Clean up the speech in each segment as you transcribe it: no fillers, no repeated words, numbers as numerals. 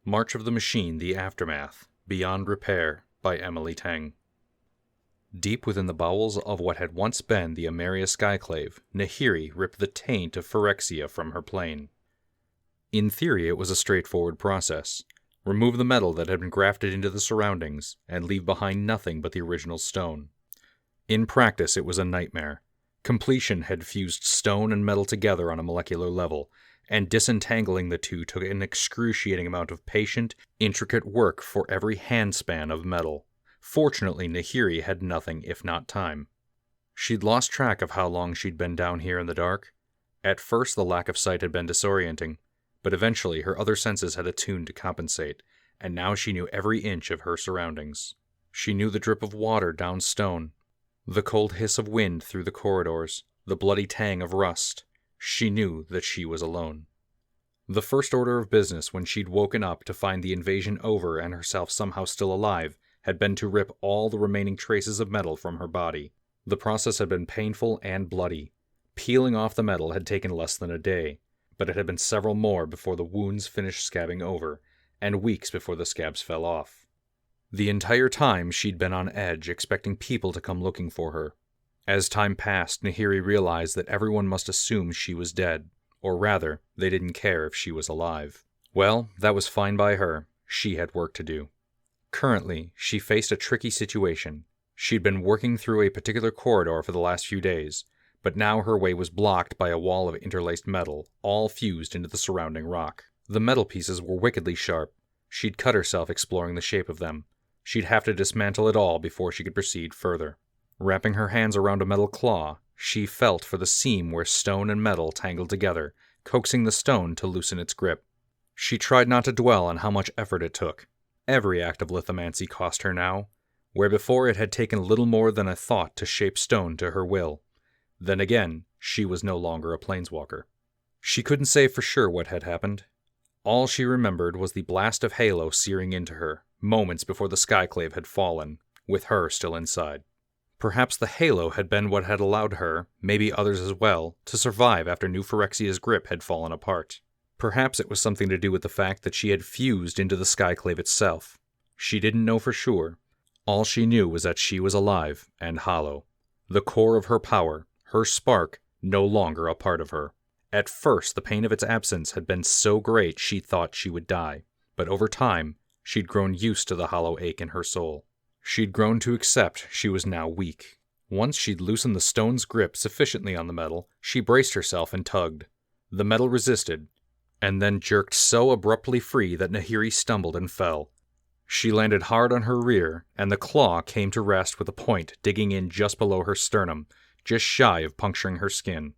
March of the Machine, The Aftermath, Beyond Repair, by Emily Teng. Deep within the bowels of what had once been the Ameria Skyclave, Nahiri ripped the taint of Phyrexia from her plane. In theory, it was a straightforward process. Remove the metal that had been grafted into the surroundings, and leave behind nothing but the original stone. In practice, it was a nightmare. Completion had fused stone and metal together on a molecular level, and disentangling the two took an excruciating amount of patient, intricate work for every handspan of metal. Fortunately, Nahiri had nothing if not time. She'd lost track of how long she'd been down here in the dark. At first, the lack of sight had been disorienting, but eventually her other senses had attuned to compensate, and now she knew every inch of her surroundings. She knew the drip of water down stone, the cold hiss of wind through the corridors, the bloody tang of rust. She knew that she was alone. The first order of business when she'd woken up to find the invasion over and herself somehow still alive had been to rip all the remaining traces of metal from her body. The process had been painful and bloody. Peeling off the metal had taken less than a day, but it had been several more before the wounds finished scabbing over, and weeks before the scabs fell off. The entire time she'd been on edge, expecting people to come looking for her. As time passed, Nahiri realized that everyone must assume she was dead, or rather, they didn't care if she was alive. Well, that was fine by her. She had work to do. Currently, she faced a tricky situation. She'd been working through a particular corridor for the last few days, but now her way was blocked by a wall of interlaced metal, all fused into the surrounding rock. The metal pieces were wickedly sharp. She'd cut herself exploring the shape of them. She'd have to dismantle it all before she could proceed further. Wrapping her hands around a metal claw, she felt for the seam where stone and metal tangled together, coaxing the stone to loosen its grip. She tried not to dwell on how much effort it took. Every act of lithomancy cost her now, where before it had taken little more than a thought to shape stone to her will. Then again, she was no longer a planeswalker. She couldn't say for sure what had happened. All she remembered was the blast of halo searing into her, moments before the Skyclave had fallen, with her still inside. Perhaps the halo had been what had allowed her, maybe others as well, to survive after New Phyrexia's grip had fallen apart. Perhaps it was something to do with the fact that she had fused into the Skyclave itself. She didn't know for sure. All she knew was that she was alive and hollow. The core of her power, her spark, no longer a part of her. At first, the pain of its absence had been so great she thought she would die, but over time, she'd grown used to the hollow ache in her soul. She'd grown to accept she was now weak. Once she'd loosened the stone's grip sufficiently on the metal, she braced herself and tugged. The metal resisted, and then jerked so abruptly free that Nahiri stumbled and fell. She landed hard on her rear, and the claw came to rest with a point digging in just below her sternum, just shy of puncturing her skin.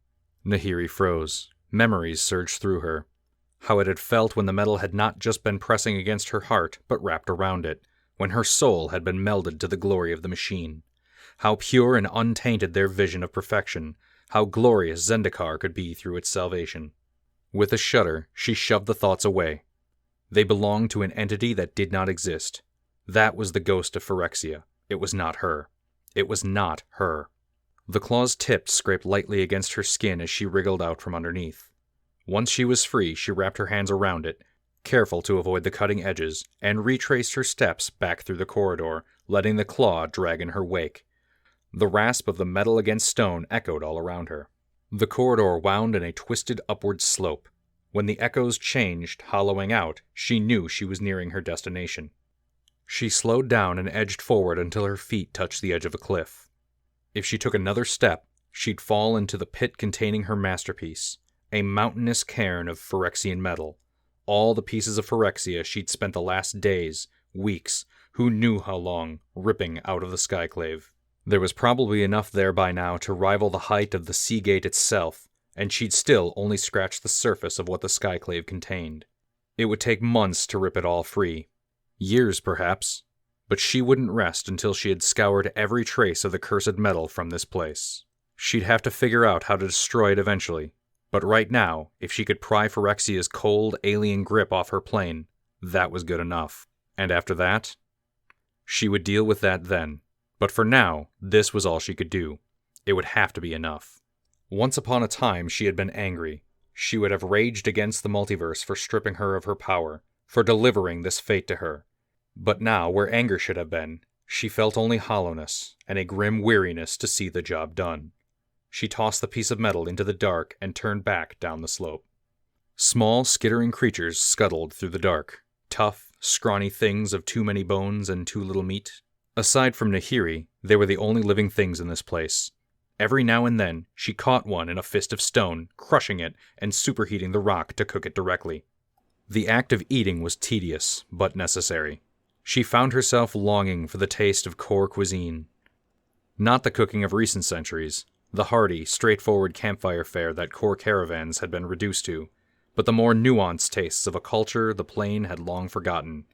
Nahiri froze. Memories surged through her. How it had felt when the metal had not just been pressing against her heart, but wrapped around it, when her soul had been melded to the glory of the machine. How pure and untainted their vision of perfection, how glorious Zendikar could be through its salvation. With a shudder, she shoved the thoughts away. They belonged to an entity that did not exist. That was the ghost of Phyrexia. It was not her. It was not her. The claw's tips scraped lightly against her skin as she wriggled out from underneath. Once she was free, she wrapped her hands around it, careful to avoid the cutting edges, and retraced her steps back through the corridor, letting the claw drag in her wake. The rasp of the metal against stone echoed all around her. The corridor wound in a twisted upward slope. When the echoes changed, hollowing out, she knew she was nearing her destination. She slowed down and edged forward until her feet touched the edge of a cliff. If she took another step, she'd fall into the pit containing her masterpiece, a mountainous cairn of Phyrexian metal. All the pieces of Phyrexia she'd spent the last days, weeks, who knew how long, ripping out of the Skyclave. There was probably enough there by now to rival the height of the Sea Gate itself, and she'd still only scratched the surface of what the Skyclave contained. It would take months to rip it all free. Years, perhaps. But she wouldn't rest until she had scoured every trace of the cursed metal from this place. She'd have to figure out how to destroy it eventually. But right now, if she could pry Phyrexia's cold, alien grip off her plane, that was good enough. And after that? She would deal with that then. But for now, this was all she could do. It would have to be enough. Once upon a time, she had been angry. She would have raged against the multiverse for stripping her of her power, for delivering this fate to her. But now, where anger should have been, she felt only hollowness and a grim weariness to see the job done. She tossed the piece of metal into the dark and turned back down the slope. Small, skittering creatures scuttled through the dark, tough, scrawny things of too many bones and too little meat. Aside from Nahiri, they were the only living things in this place. Every now and then, she caught one in a fist of stone, crushing it and superheating the rock to cook it directly. The act of eating was tedious, but necessary. She found herself longing for the taste of core cuisine. Not the cooking of recent centuries, the hearty, straightforward campfire fare that core caravans had been reduced to, but the more nuanced tastes of a culture the plane had long forgotten.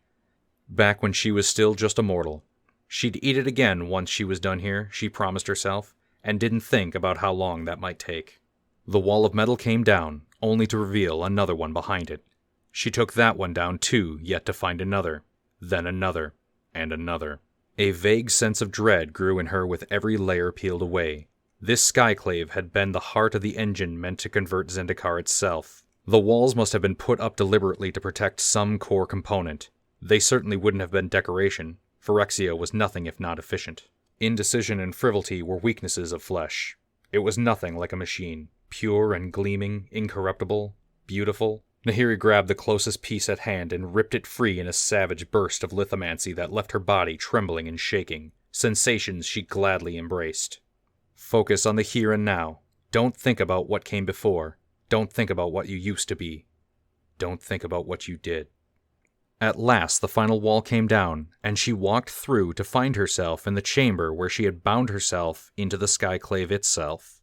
Back when she was still just a mortal. She'd eat it again once she was done here, she promised herself, and didn't think about how long that might take. The wall of metal came down, only to reveal another one behind it. She took that one down too, yet to find another, then another, and another. A vague sense of dread grew in her with every layer peeled away. This skyclave had been the heart of the engine meant to convert Zendikar itself. The walls must have been put up deliberately to protect some core component. They certainly wouldn't have been decoration. Phyrexia was nothing if not efficient. Indecision and frivolity were weaknesses of flesh. It was nothing like a machine, pure and gleaming, incorruptible, beautiful. Nahiri grabbed the closest piece at hand and ripped it free in a savage burst of lithomancy that left her body trembling and shaking, sensations she gladly embraced. Focus on the here and now. Don't think about what came before. Don't think about what you used to be. Don't think about what you did. At last the final wall came down, and she walked through to find herself in the chamber where she had bound herself into the skyclave itself.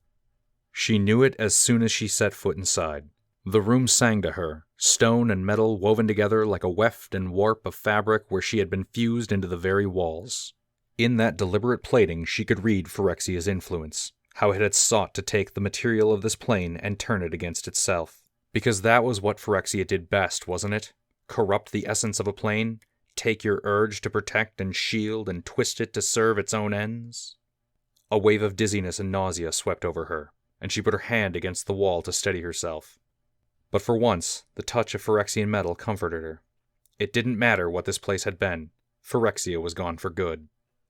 She knew it as soon as she set foot inside. The room sang to her, stone and metal woven together like a weft and warp of fabric where she had been fused into the very walls. In that deliberate plating she could read Phyrexia's influence, how it had sought to take the material of this plane and turn it against itself. Because that was what Phyrexia did best, wasn't it? Corrupt the essence of a plane, take your urge to protect and shield and twist it to serve its own ends? A wave of dizziness and nausea swept over her, and she put her hand against the wall to steady herself. But for once, the touch of Phyrexian metal comforted her. It didn't matter what this place had been. Phyrexia was gone for good.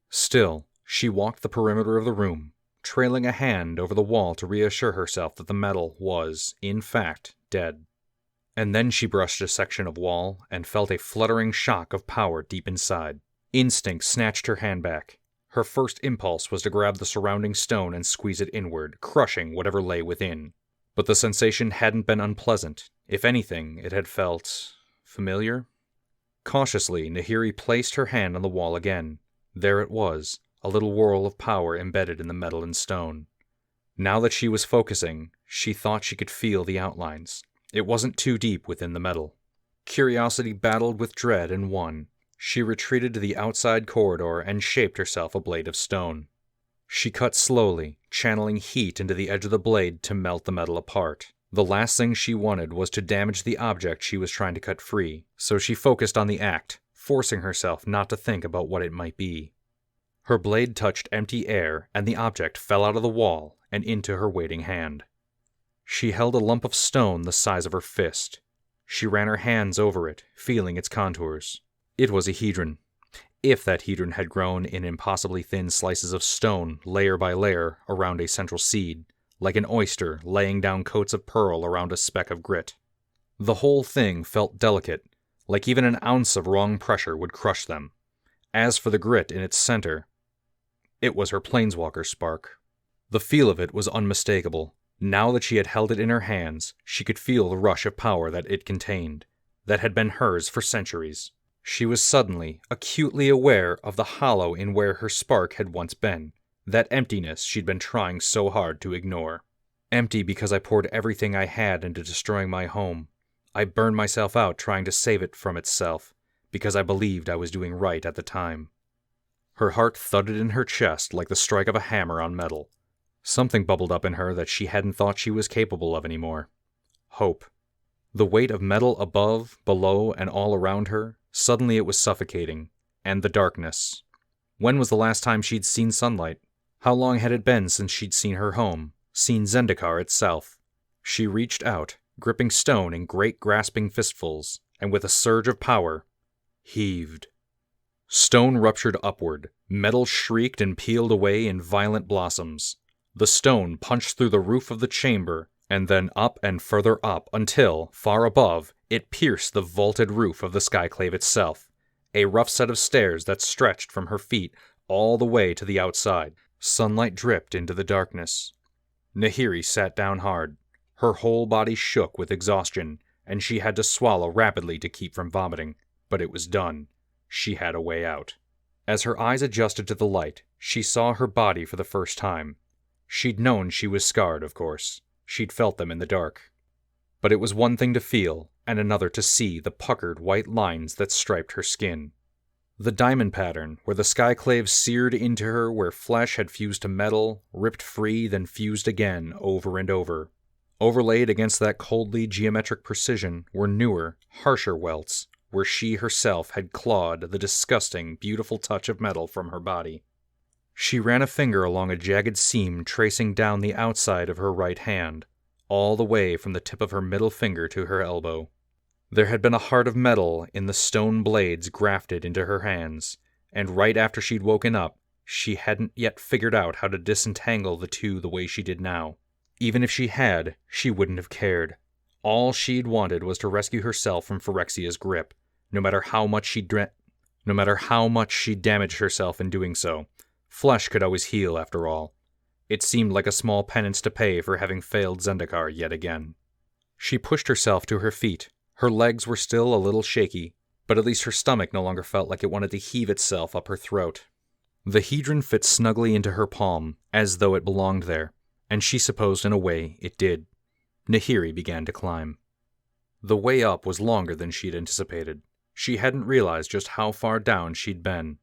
Still, she walked the perimeter of the room, trailing a hand over the wall to reassure herself that the metal was, in fact, dead. And then she brushed a section of wall and felt a fluttering shock of power deep inside. Instinct snatched her hand back. Her first impulse was to grab the surrounding stone and squeeze it inward, crushing whatever lay within. But the sensation hadn't been unpleasant. If anything, it had felt familiar. Cautiously, Nahiri placed her hand on the wall again. There it was, a little whorl of power embedded in the metal and stone. Now that she was focusing, she thought she could feel the outlines. It wasn't too deep within the metal. Curiosity battled with dread and won. She retreated to the outside corridor and shaped herself a blade of stone. She cut slowly, channeling heat into the edge of the blade to melt the metal apart. The last thing she wanted was to damage the object she was trying to cut free, so she focused on the act, forcing herself not to think about what it might be. Her blade touched empty air, and the object fell out of the wall and into her waiting hand. She held a lump of stone the size of her fist. She ran her hands over it, feeling its contours. It was a hedron. If that hedron had grown in impossibly thin slices of stone, layer by layer, around a central seed, like an oyster laying down coats of pearl around a speck of grit. The whole thing felt delicate, like even an ounce of wrong pressure would crush them. As for the grit in its center, it was her planeswalker spark. The feel of it was unmistakable. Now that she had held it in her hands, she could feel the rush of power that it contained, that had been hers for centuries. She was suddenly, acutely aware of the hollow in where her spark had once been, that emptiness she'd been trying so hard to ignore. Empty because I poured everything I had into destroying my home. I burned myself out trying to save it from itself, because I believed I was doing right at the time. Her heart thudded in her chest like the strike of a hammer on metal. Something bubbled up in her that she hadn't thought she was capable of anymore. Hope. The weight of metal above, below, and all around her, suddenly it was suffocating. And the darkness. When was the last time she'd seen sunlight? How long had it been since she'd seen her home, seen Zendikar itself? She reached out, gripping stone in great grasping fistfuls, and with a surge of power, heaved. Stone ruptured upward, metal shrieked and peeled away in violent blossoms. The stone punched through the roof of the chamber, and then up and further up until, far above, it pierced the vaulted roof of the skyclave itself, a rough set of stairs that stretched from her feet all the way to the outside. Sunlight dripped into the darkness. Nahiri sat down hard. Her whole body shook with exhaustion, and she had to swallow rapidly to keep from vomiting. But it was done. She had a way out. As her eyes adjusted to the light, she saw her body for the first time. She'd known she was scarred, of course. She'd felt them in the dark. But it was one thing to feel, and another to see the puckered white lines that striped her skin. The diamond pattern, where the skyclave seared into her where flesh had fused to metal, ripped free, then fused again, over and over. Overlaid against that coldly geometric precision were newer, harsher welts, where she herself had clawed the disgusting, beautiful touch of metal from her body. She ran a finger along a jagged seam tracing down the outside of her right hand, all the way from the tip of her middle finger to her elbow. There had been a heart of metal in the stone blades grafted into her hands, and right after she'd woken up, she hadn't yet figured out how to disentangle the two the way she did now. Even if she had, she wouldn't have cared. All she'd wanted was to rescue herself from Phyrexia's grip, no matter how much she damaged herself in doing so. Flesh could always heal, after all. It seemed like a small penance to pay for having failed Zendikar yet again. She pushed herself to her feet. Her legs were still a little shaky, but at least her stomach no longer felt like it wanted to heave itself up her throat. The hedron fit snugly into her palm, as though it belonged there, and she supposed in a way it did. Nahiri began to climb. The way up was longer than she'd anticipated. She hadn't realized just how far down she'd been.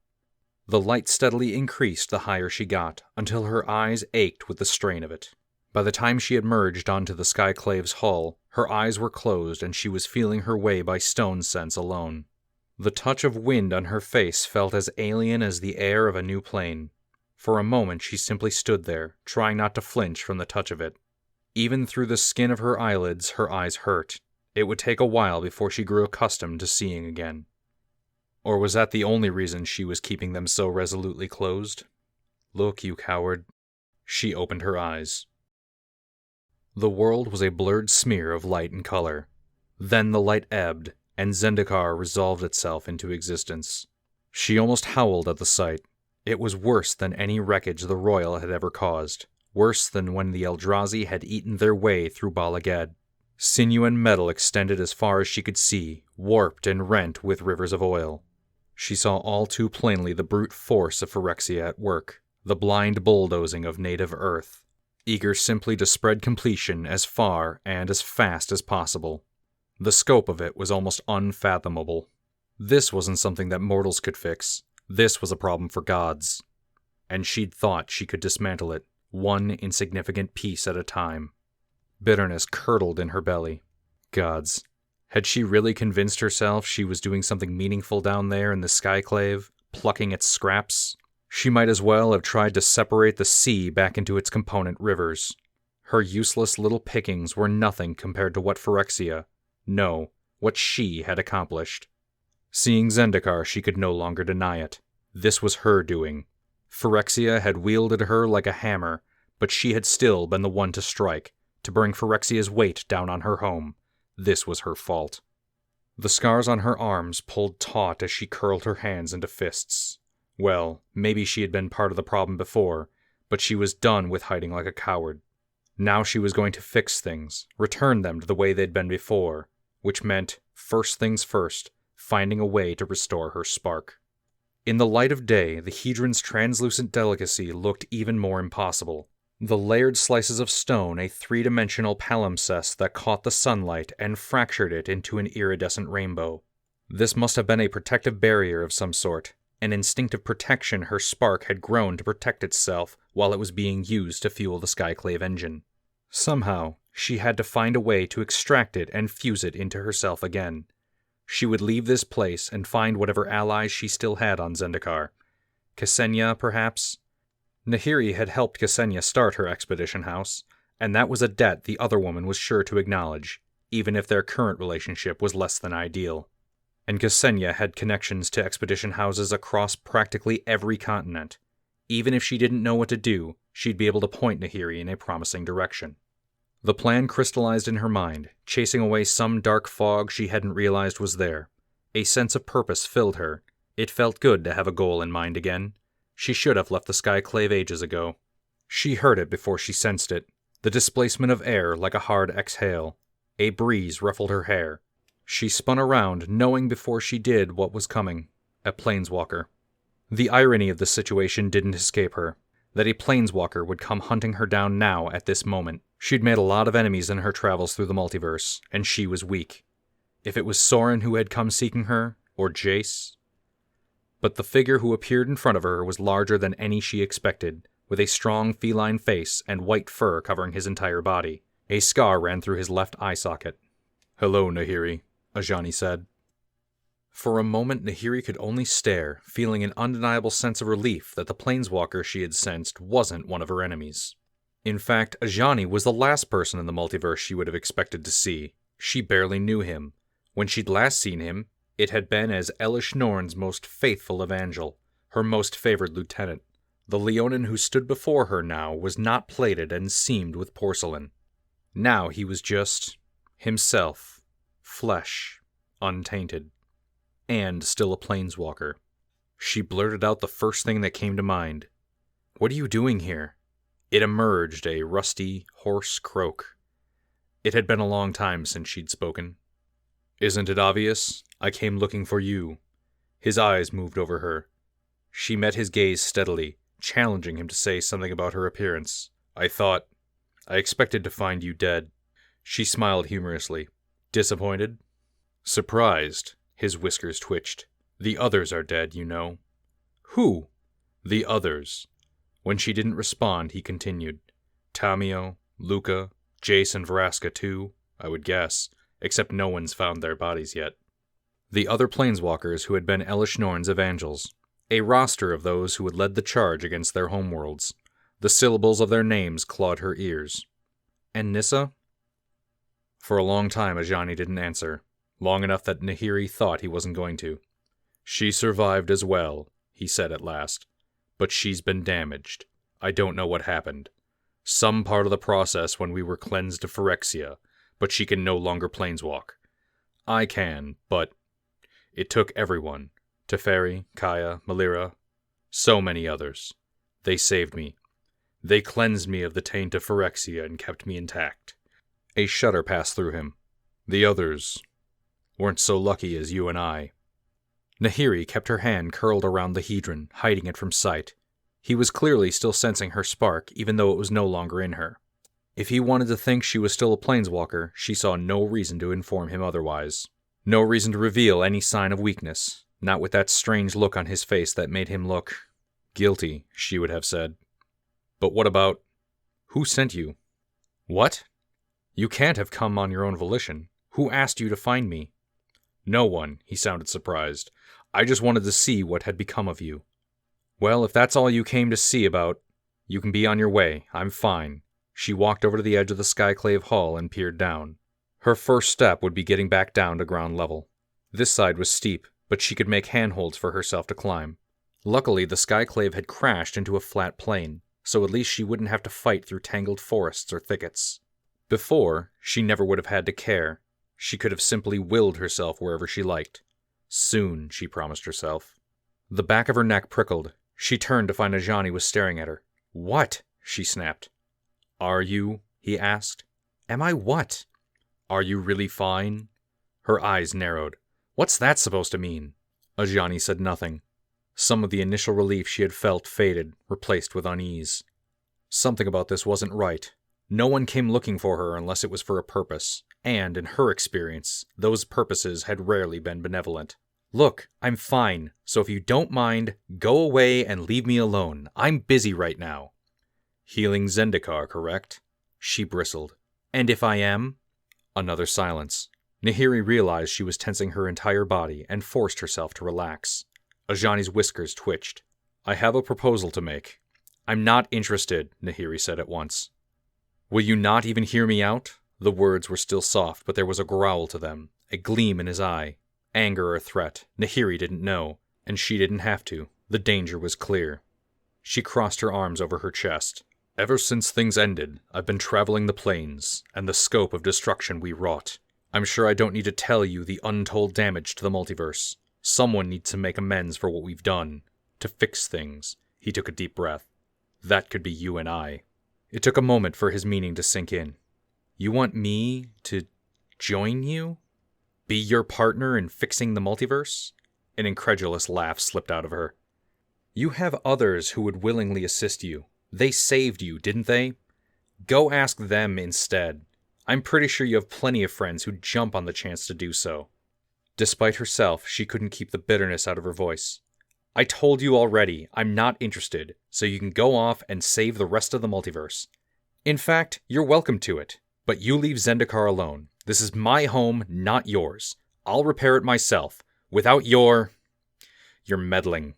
The light steadily increased the higher she got, until her eyes ached with the strain of it. By the time she had merged onto the skyclave's hull, her eyes were closed and she was feeling her way by stone sense alone. The touch of wind on her face felt as alien as the air of a new plane. For a moment she simply stood there, trying not to flinch from the touch of it. Even through the skin of her eyelids, her eyes hurt. It would take a while before she grew accustomed to seeing again. Or was that the only reason she was keeping them so resolutely closed? Look, you coward. She opened her eyes. The world was a blurred smear of light and color. Then the light ebbed, and Zendikar resolved itself into existence. She almost howled at the sight. It was worse than any wreckage the Royal had ever caused, worse than when the Eldrazi had eaten their way through Bala Ged. Sinew and metal extended as far as she could see, warped and rent with rivers of oil. She saw all too plainly the brute force of Phyrexia at work, the blind bulldozing of native Earth, eager simply to spread completion as far and as fast as possible. The scope of it was almost unfathomable. This wasn't something that mortals could fix. This was a problem for gods. And she'd thought she could dismantle it, one insignificant piece at a time. Bitterness curdled in her belly. Gods. Had she really convinced herself she was doing something meaningful down there in the skyclave, plucking its scraps? She might as well have tried to separate the sea back into its component rivers. Her useless little pickings were nothing compared to what Phyrexia, no, what she had accomplished. Seeing Zendikar, she could no longer deny it. This was her doing. Phyrexia had wielded her like a hammer, but she had still been the one to strike, to bring Phyrexia's weight down on her home. This was her fault. The scars on her arms pulled taut as she curled her hands into fists. Well, maybe she had been part of the problem before, but she was done with hiding like a coward. Now she was going to fix things, return them to the way they'd been before, which meant, first things first, finding a way to restore her spark. In the light of day, the hedron's translucent delicacy looked even more impossible. The layered slices of stone, a three-dimensional palimpsest that caught the sunlight and fractured it into an iridescent rainbow. This must have been a protective barrier of some sort, an instinctive protection her spark had grown to protect itself while it was being used to fuel the skyclave engine. Somehow, she had to find a way to extract it and fuse it into herself again. She would leave this place and find whatever allies she still had on Zendikar. Ksenia, perhaps? Nahiri had helped Ksenia start her expedition house, and that was a debt the other woman was sure to acknowledge. even if their current relationship was less than ideal. And Ksenia had connections to expedition houses across practically every continent. Even if she didn't know what to do, she'd be able to point Nahiri in a promising direction. The plan crystallized in her mind, chasing away some dark fog she hadn't realized was there. A sense of purpose filled her. It felt good to have a goal in mind again. She should have left the Skyclave ages ago. She heard it before she sensed it, the displacement of air like a hard exhale. A breeze ruffled her hair. She spun around, knowing before she did what was coming. A planeswalker. The irony of the situation didn't escape her, that a planeswalker would come hunting her down now at this moment. She'd made a lot of enemies in her travels through the multiverse, and she was weak. If it was Soren who had come seeking her, or Jace. But the figure who appeared in front of her was larger than any she expected, with a strong feline face and white fur covering his entire body. A scar ran through his left eye socket. "Hello, Nahiri," Ajani said. For a moment, Nahiri could only stare, feeling an undeniable sense of relief that the planeswalker she had sensed wasn't one of her enemies. In fact, Ajani was the last person in the multiverse she would have expected to see. She barely knew him. When she'd last seen him, it had been as Elish Norn's most faithful evangel, her most favored lieutenant. The Leonin who stood before her now was not plated and seamed with porcelain. Now he was just himself, flesh, untainted, and still a planeswalker. She blurted out the first thing that came to mind. "What are you doing here?" It emerged, a rusty, hoarse croak. It had been a long time since she'd spoken. "Isn't it obvious? I came looking for you." His eyes moved over her. She met his gaze steadily, challenging him to say something about her appearance. I expected to find you dead." She smiled humorously. "Disappointed?" "Surprised." His whiskers twitched. "The others are dead, you know." "Who?" "The others." When she didn't respond, he continued. "Tamio, Luca, Jace and Vraska too, I would guess, except no one's found their bodies yet." The other planeswalkers who had been Elish Norn's evangels. A roster of those who had led the charge against their homeworlds. The syllables of their names clawed her ears. "And Nissa?" For a long time, Ajani didn't answer. Long enough that Nahiri thought he wasn't going to. "She survived as well," he said at last. "But she's been damaged. I don't know what happened. Some part of the process when we were cleansed of Phyrexia, but she can no longer planeswalk. I can, but it took everyone. Teferi, Kaya, Malira, so many others. They saved me. They cleansed me of the taint of Phyrexia and kept me intact." A shudder passed through him. "The others weren't so lucky as you and I." Nahiri kept her hand curled around the hedron, hiding it from sight. He was clearly still sensing her spark, even though it was no longer in her. If he wanted to think she was still a planeswalker, she saw no reason to inform him otherwise. No reason to reveal any sign of weakness, not with that strange look on his face that made him look guilty, she would have said. "But what about... who sent you?" "What? You can't have come on your own volition. Who asked you to find me?" "No one," he sounded surprised. "I just wanted to see what had become of you." "Well, if that's all you came to see about, you can be on your way. I'm fine." She walked over to the edge of the Skyclave Hall and peered down. Her first step would be getting back down to ground level. This side was steep, but she could make handholds for herself to climb. Luckily, the Skyclave had crashed into a flat plain, so at least she wouldn't have to fight through tangled forests or thickets. Before, she never would have had to care. She could have simply willed herself wherever she liked. Soon, she promised herself. The back of her neck prickled. She turned to find Ajani was staring at her. "What?" she snapped. "Are you?" he asked. "Am I what?" "Are you really fine?" Her eyes narrowed. "What's that supposed to mean?" Ajani said nothing. Some of the initial relief she had felt faded, replaced with unease. Something about this wasn't right. No one came looking for her unless it was for a purpose, and, in her experience, those purposes had rarely been benevolent. "Look, I'm fine, so if you don't mind, go away and leave me alone. I'm busy right now." "Healing Zendikar, correct?" She bristled. "And if I am?" Another silence. Nahiri realized she was tensing her entire body and forced herself to relax. Ajani's whiskers twitched. "I have a proposal to make." "I'm not interested," Nahiri said at once. "Will you not even hear me out?" The words were still soft, but there was a growl to them, a gleam in his eye. Anger or threat, Nahiri didn't know, and she didn't have to. The danger was clear. She crossed her arms over her chest. Ever since things ended, I've been traveling the planes, and the scope of destruction we wrought. I'm sure I don't need to tell you the untold damage to the multiverse. Someone needs to make amends for what we've done. To fix things. He took a deep breath. That could be you and I. It took a moment for his meaning to sink in. You want me to join you? Be your partner in fixing the multiverse? An incredulous laugh slipped out of her. You have others who would willingly assist you. They saved you, didn't they? Go ask them instead. I'm pretty sure you have plenty of friends who'd jump on the chance to do so. Despite herself, she couldn't keep the bitterness out of her voice. I told you already, I'm not interested, so you can go off and save the rest of the multiverse. In fact, you're welcome to it, but you leave Zendikar alone. This is my home, not yours. I'll repair it myself, without your meddling.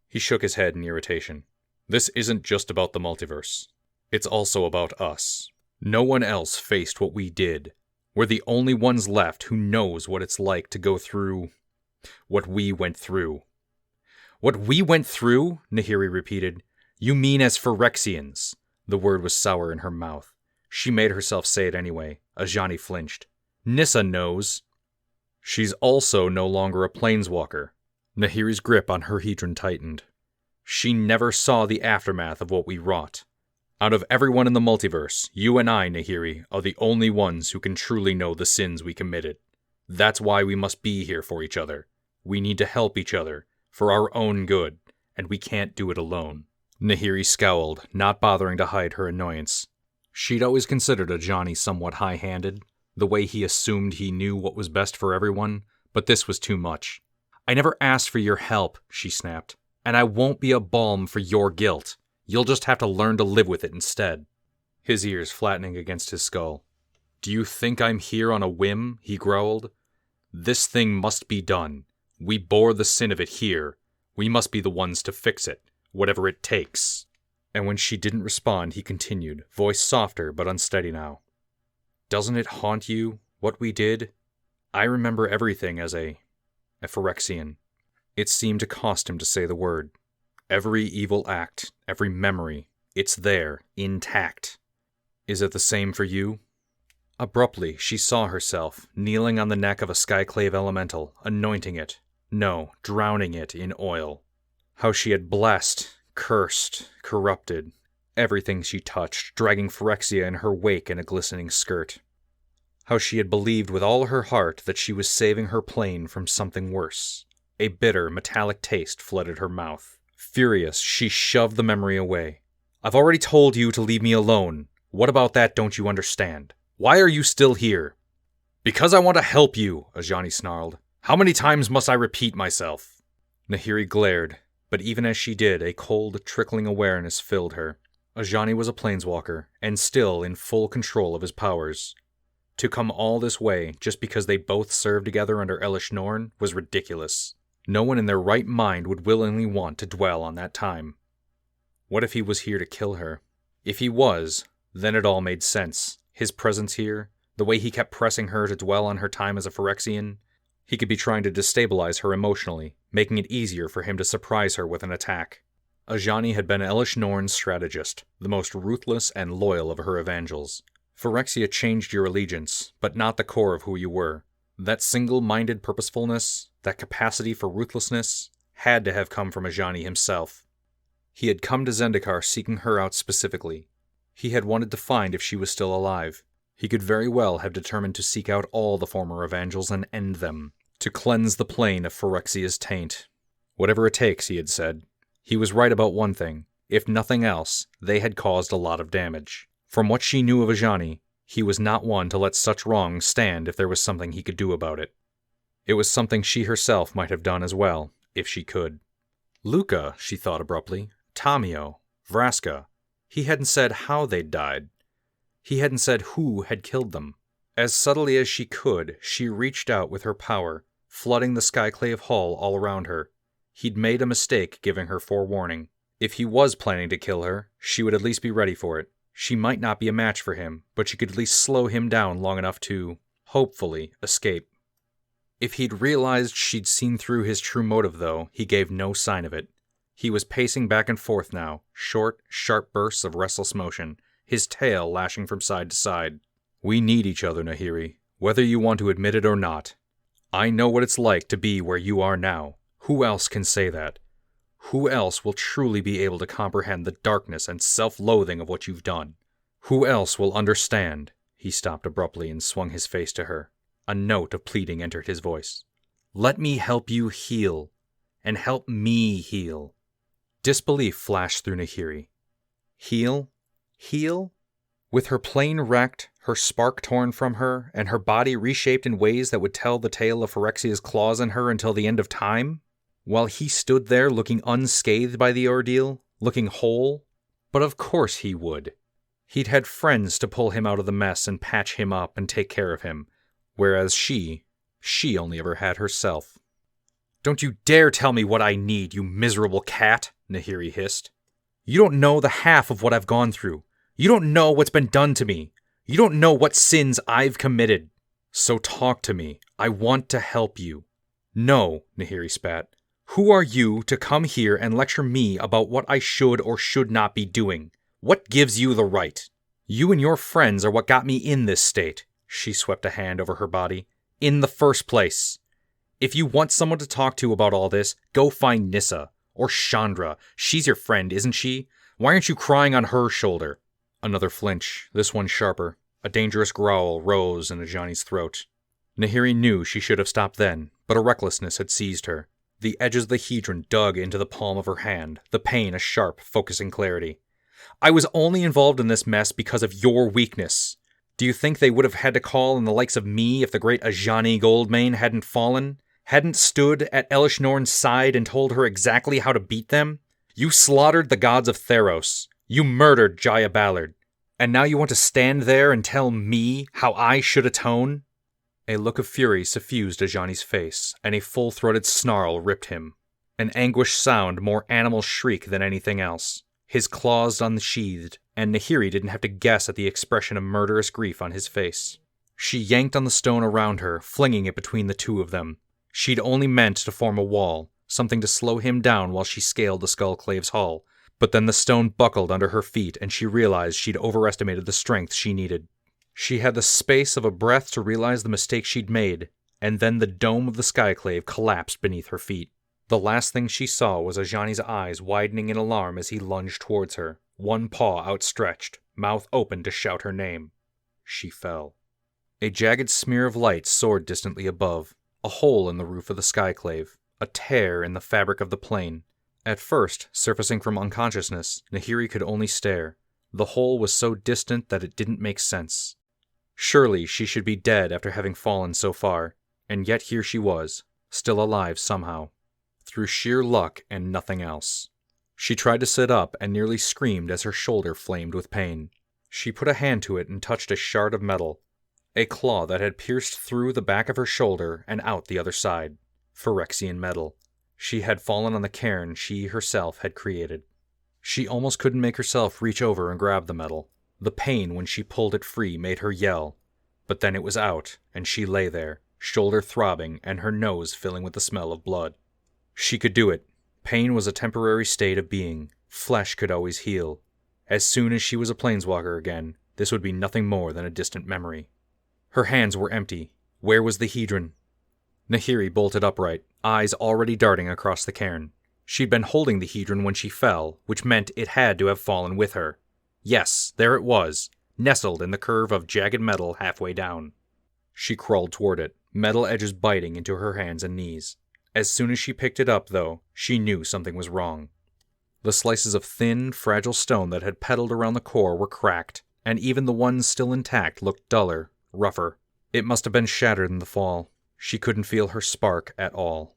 He shook his head in irritation. This isn't just about the multiverse. It's also about us. No one else faced what we did. We're the only ones left who knows what it's like to go through what we went through. What we went through? Nahiri repeated. You mean as Phyrexians? The word was sour in her mouth. She made herself say it anyway. Ajani flinched. Nissa knows. She's also no longer a planeswalker. Nahiri's grip on her hedron tightened. She never saw the aftermath of what we wrought. Out of everyone in the multiverse, you and I, Nahiri, are the only ones who can truly know the sins we committed. That's why we must be here for each other. We need to help each other, for our own good, and we can't do it alone. Nahiri scowled, not bothering to hide her annoyance. She'd always considered Ajani somewhat high-handed, the way he assumed he knew what was best for everyone, but this was too much. I never asked for your help, she snapped, and I won't be a balm for your guilt. You'll just have to learn to live with it instead. His ears flattening against his skull. Do you think I'm here on a whim? He growled. This thing must be done. We bore the sin of it here. We must be the ones to fix it, whatever it takes. And when she didn't respond, he continued, voice softer but unsteady now. Doesn't it haunt you, what we did? I remember everything as a Phyrexian. It seemed to cost him to say the word. Every evil act, every memory, it's there, intact. Is it the same for you? Abruptly, she saw herself, kneeling on the neck of a skyclave elemental, anointing it. No, drowning it in oil. How she had blessed, cursed, corrupted, everything she touched, dragging Phyrexia in her wake in a glistening skirt. How she had believed with all her heart that she was saving her plane from something worse. A bitter, metallic taste flooded her mouth. Furious, she shoved the memory away. I've already told you to leave me alone. What about that don't you understand? Why are you still here? Because I want to help you, Ajani snarled. How many times must I repeat myself? Nahiri glared, but even as she did, a cold, trickling awareness filled her. Ajani was a planeswalker, and still in full control of his powers. To come all this way, just because they both served together under Elish Norn, was ridiculous. No one in their right mind would willingly want to dwell on that time. What if he was here to kill her? If he was, then it all made sense. His presence here, the way he kept pressing her to dwell on her time as a Phyrexian, he could be trying to destabilize her emotionally, making it easier for him to surprise her with an attack. Ajani had been Elish Norn's strategist, the most ruthless and loyal of her evangels. Phyrexia changed your allegiance, but not the core of who you were. That single-minded purposefulness, that capacity for ruthlessness, had to have come from Ajani himself. He had come to Zendikar seeking her out specifically. He had wanted to find if she was still alive. He could very well have determined to seek out all the former evangels and end them, to cleanse the plane of Phyrexia's taint. Whatever it takes, he had said. He was right about one thing. If nothing else, they had caused a lot of damage. From what she knew of Ajani, he was not one to let such wrongs stand if there was something he could do about it. It was something she herself might have done as well, if she could. Luca, she thought abruptly. Tamio. Vraska. He hadn't said how they'd died. He hadn't said who had killed them. As subtly as she could, she reached out with her power, flooding the Skyclave Hall all around her. He'd made a mistake giving her forewarning. If he was planning to kill her, she would at least be ready for it. She might not be a match for him, but she could at least slow him down long enough to, hopefully, escape. If he'd realized she'd seen through his true motive, though, he gave no sign of it. He was pacing back and forth now, short, sharp bursts of restless motion, his tail lashing from side to side. We need each other, Nahiri, whether you want to admit it or not. I know what it's like to be where you are now. Who else can say that? Who else will truly be able to comprehend the darkness and self-loathing of what you've done? Who else will understand? He stopped abruptly and swung his face to her. A note of pleading entered his voice. Let me help you heal, and help me heal. Disbelief flashed through Nahiri. Heal? Heal? With her plane wrecked, her spark torn from her, and her body reshaped in ways that would tell the tale of Phyrexia's claws in her until the end of time? While he stood there looking unscathed by the ordeal, looking whole? But of course he would. He'd had friends to pull him out of the mess and patch him up and take care of him, whereas she only ever had herself. Don't you dare tell me what I need, you miserable cat, Nahiri hissed. You don't know the half of what I've gone through. You don't know what's been done to me. You don't know what sins I've committed. So talk to me. I want to help you. No, Nahiri spat. Who are you to come here and lecture me about what I should or should not be doing? What gives you the right? You and your friends are what got me in this state. She swept a hand over her body. In the first place. If you want someone to talk to about all this, go find Nissa. Or Chandra. She's your friend, isn't she? Why aren't you crying on her shoulder? Another flinch, this one sharper. A dangerous growl rose in Ajani's throat. Nahiri knew she should have stopped then, but a recklessness had seized her. The edges of the hedron dug into the palm of her hand, the pain a sharp, focusing clarity. I was only involved in this mess because of your weakness. Do you think they would have had to call on the likes of me if the great Ajani Goldmane hadn't fallen? Hadn't stood at Elishnorn's side and told her exactly how to beat them? You slaughtered the gods of Theros. You murdered Jaya Ballard. And now you want to stand there and tell me how I should atone? A look of fury suffused Ajani's face, and a full-throated snarl ripped him. An anguished sound more animal shriek than anything else. His claws unsheathed, and Nahiri didn't have to guess at the expression of murderous grief on his face. She yanked on the stone around her, flinging it between the two of them. She'd only meant to form a wall, something to slow him down while she scaled the Skullclave's hull. But then the stone buckled under her feet, and she realized she'd overestimated the strength she needed. She had the space of a breath to realize the mistake she'd made, and then the dome of the Skyclave collapsed beneath her feet. The last thing she saw was Ajani's eyes widening in alarm as he lunged towards her, one paw outstretched, mouth open to shout her name. She fell. A jagged smear of light soared distantly above, a hole in the roof of the Skyclave, a tear in the fabric of the plane. At first, surfacing from unconsciousness, Nahiri could only stare. The hole was so distant that it didn't make sense. Surely she should be dead after having fallen so far, and yet here she was, still alive somehow, through sheer luck and nothing else. She tried to sit up and nearly screamed as her shoulder flamed with pain. She put a hand to it and touched a shard of metal, a claw that had pierced through the back of her shoulder and out the other side. Phyrexian metal. She had fallen on the cairn she herself had created. She almost couldn't make herself reach over and grab the metal. The pain when she pulled it free made her yell. But then it was out, and she lay there, shoulder throbbing and her nose filling with the smell of blood. She could do it. Pain was a temporary state of being. Flesh could always heal. As soon as she was a planeswalker again, this would be nothing more than a distant memory. Her hands were empty. Where was the hedron? Nahiri bolted upright, eyes already darting across the cairn. She'd been holding the hedron when she fell, which meant it had to have fallen with her. Yes, there it was, nestled in the curve of jagged metal halfway down. She crawled toward it, metal edges biting into her hands and knees. As soon as she picked it up, though, she knew something was wrong. The slices of thin, fragile stone that had petaled around the core were cracked, and even the ones still intact looked duller, rougher. It must have been shattered in the fall. She couldn't feel her spark at all.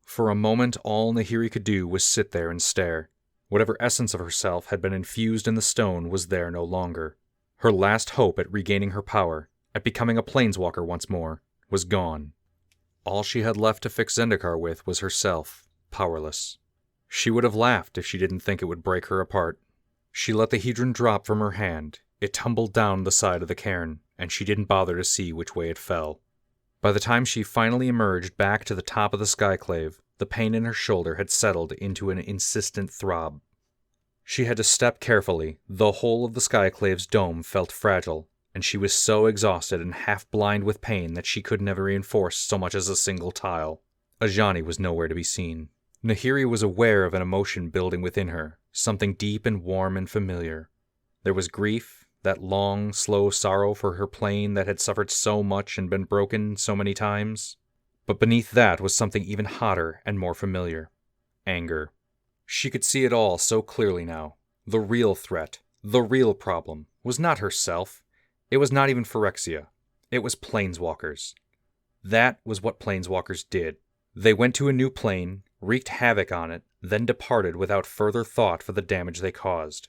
For a moment, all Nahiri could do was sit there and stare. Whatever essence of herself had been infused in the stone was there no longer. Her last hope at regaining her power, at becoming a planeswalker once more, was gone. All she had left to fix Zendikar with was herself, powerless. She would have laughed if she didn't think it would break her apart. She let the hedron drop from her hand. It tumbled down the side of the cairn, and she didn't bother to see which way it fell. By the time she finally emerged back to the top of the skyclave, the pain in her shoulder had settled into an insistent throb. She had to step carefully. The whole of the skyclave's dome felt fragile, and she was so exhausted and half-blind with pain that she couldn't have reinforced so much as a single tile. Ajani was nowhere to be seen. Nahiri was aware of an emotion building within her, something deep and warm and familiar. There was grief, that long, slow sorrow for her plane that had suffered so much and been broken so many times. But beneath that was something even hotter and more familiar. Anger. She could see it all so clearly now. The real threat, the real problem, was not herself. It was not even Phyrexia. It was planeswalkers. That was what planeswalkers did. They went to a new plane, wreaked havoc on it, then departed without further thought for the damage they caused.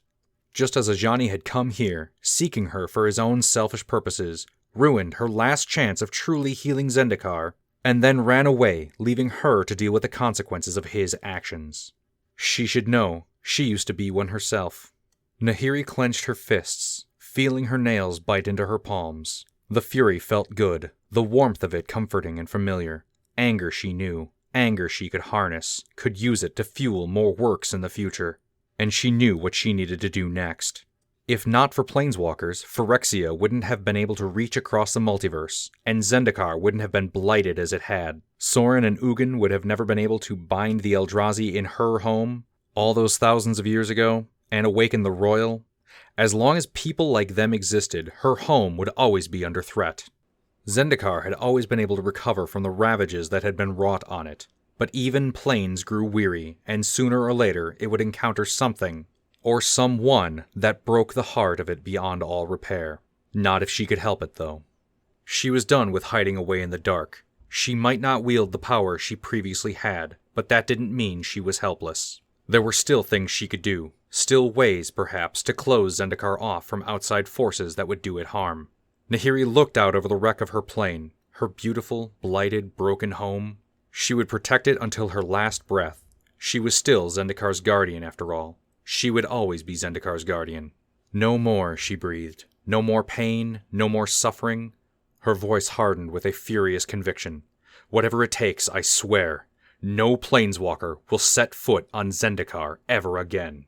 Just as Ajani had come here, seeking her for his own selfish purposes, ruined her last chance of truly healing Zendikar, and then ran away, leaving her to deal with the consequences of his actions. She should know. She used to be one herself. Nahiri clenched her fists, feeling her nails bite into her palms. The fury felt good, the warmth of it comforting and familiar. Anger she knew. Anger she could harness, could use it to fuel more works in the future. And she knew what she needed to do next. If not for planeswalkers, Phyrexia wouldn't have been able to reach across the multiverse, and Zendikar wouldn't have been blighted as it had. Sorin and Ugin would have never been able to bind the Eldrazi in her home, all those thousands of years ago, and awaken the Royal. As long as people like them existed, her home would always be under threat. Zendikar had always been able to recover from the ravages that had been wrought on it, but even planes grew weary, and sooner or later it would encounter something, or someone, that broke the heart of it beyond all repair. Not if she could help it, though. She was done with hiding away in the dark. She might not wield the power she previously had, but that didn't mean she was helpless. There were still things she could do, still ways, perhaps, to close Zendikar off from outside forces that would do it harm. Nahiri looked out over the wreck of her plane, her beautiful, blighted, broken home. She would protect it until her last breath. She was still Zendikar's guardian, after all. She would always be Zendikar's guardian. No more, she breathed. No more pain, no more suffering. Her voice hardened with a furious conviction. Whatever it takes, I swear. No planeswalker will set foot on Zendikar ever again.